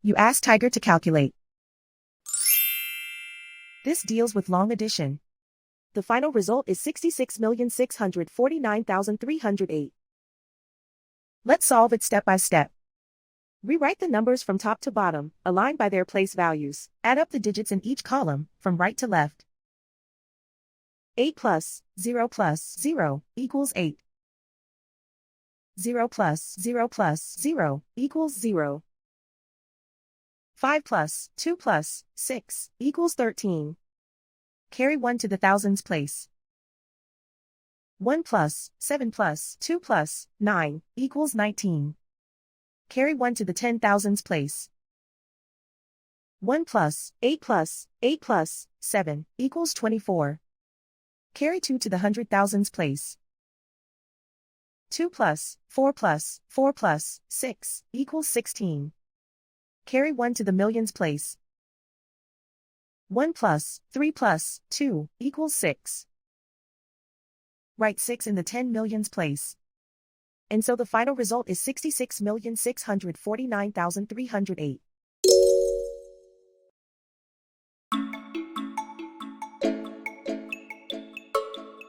You ask Tiger to calculate. This deals with long addition. The final result is 66,649,308. Let's solve it step by step. Rewrite the numbers from top to bottom, aligned by their place values. Add up the digits in each column, from right to left. 8 plus 0 plus 0 equals 8. 0 plus 0 plus 0 equals 0. 5 plus 2 plus 6 equals 13. Carry 1 to the thousands place. 1 plus 7 plus 2 plus 9 equals 19. Carry 1 to the 10,000s place. 1 plus 8 plus 8 plus 7 equals 24. Carry 2 to the 100,000s place. 2 plus 4 plus 4 plus 6 equals 16. Carry 1 to the millions place. 1 plus 3 plus 2 equals 6. Write 6 in the 10 millions place. And so the final result is 66,649,308.